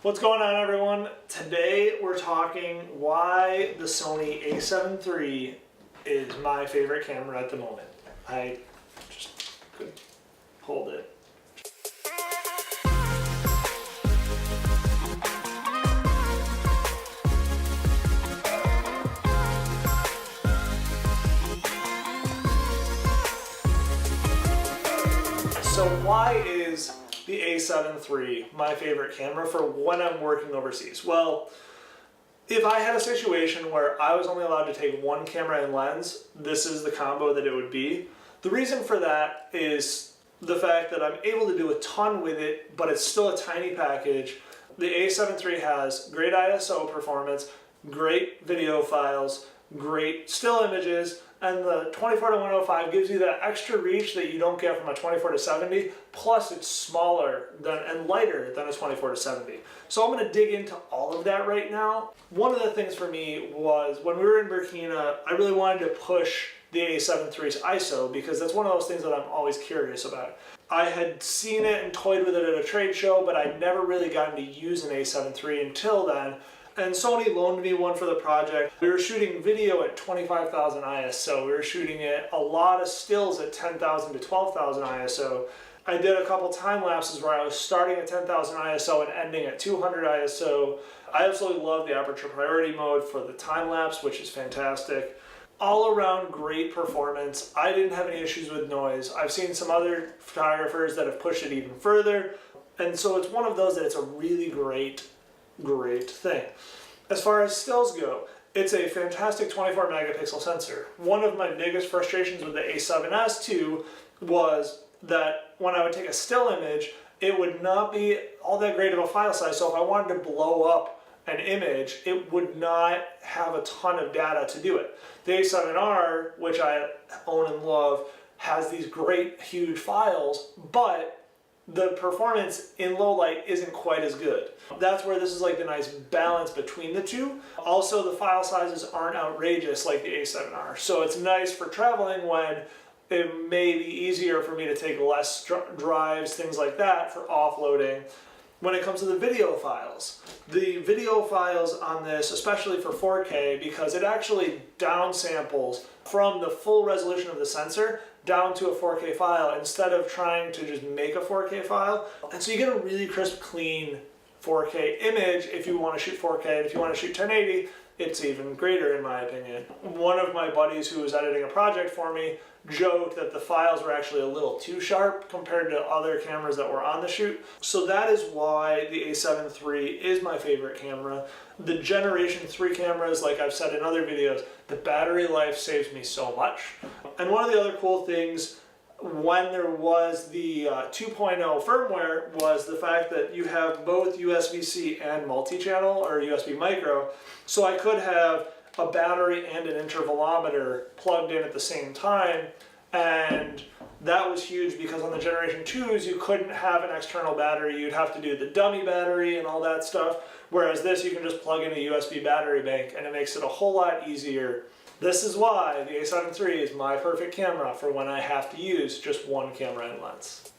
What's going on, everyone? Today we're talking why the Sony a7 III is my favorite camera at the moment. I just couldn't hold it. So why is the a7 III my favorite camera for when I'm working overseas? Well, if I had a situation where I was only allowed to take one camera and lens, this is the combo that it would be. The reason for that is the fact that I'm able to do a ton with it, but it's still a tiny package. The a7 III has great ISO performance, great video files, great still images, and the 24-105 gives you that extra reach that you don't get from a 24-70, plus it's smaller and lighter than a 24-70. So I'm going to dig into all of that right now. One of the things for me was when we were in Burkina, I really wanted to push the a7 III's ISO because that's one of those things that I'm always curious about. I had seen it and toyed with it at a trade show, but I'd never really gotten to use an a7 III until then. And Sony loaned me one for the project. We were shooting video at 25,000 ISO. We were shooting it a lot of stills at 10,000 to 12,000 ISO. I did a couple time lapses where I was starting at 10,000 ISO and ending at 200 ISO. I absolutely love the aperture priority mode for the time lapse, which is fantastic. All around great performance. I didn't have any issues with noise. I've seen some other photographers that have pushed it even further. And so it's one of those that it's a really great thing. As far as stills go, it's a fantastic 24 megapixel sensor. One of my biggest frustrations with the a7S II was that when I would take a still image, it would not be all that great of a file size. So if I wanted to blow up an image, it would not have a ton of data to do it. The a7R, which I own and love, has these great huge files, but the performance in low light isn't quite as good. That's where this is like the nice balance between the two. Also, the file sizes aren't outrageous like the a7R. So it's nice for traveling when it may be easier for me to take less drives, things like that, for offloading. When it comes to the video files on this, especially for 4K, because it actually downsamples from the full resolution of the sensor down to a 4K file instead of trying to just make a 4K file. And so you get a really crisp, clean 4K image if you want to shoot 4K. And if you want to shoot 1080, it's even greater in my opinion. One of my buddies who was editing a project for me joked that the files were actually a little too sharp compared to other cameras that were on the shoot. So that is why the a7 III is my favorite camera. The Generation 3 cameras, like I've said in other videos, the battery life saves me so much. And one of the other cool things when there was the 2.0 firmware was the fact that you have both USB-C and multi-channel or USB micro. So I could have a battery and an intervalometer plugged in at the same time, and that was huge because on the Generation 2s you couldn't have an external battery. You'd have to do the dummy battery and all that stuff, whereas this you can just plug in a USB battery bank and it makes it a whole lot easier. This is why the a7 III is my perfect camera for when I have to use just one camera and lens.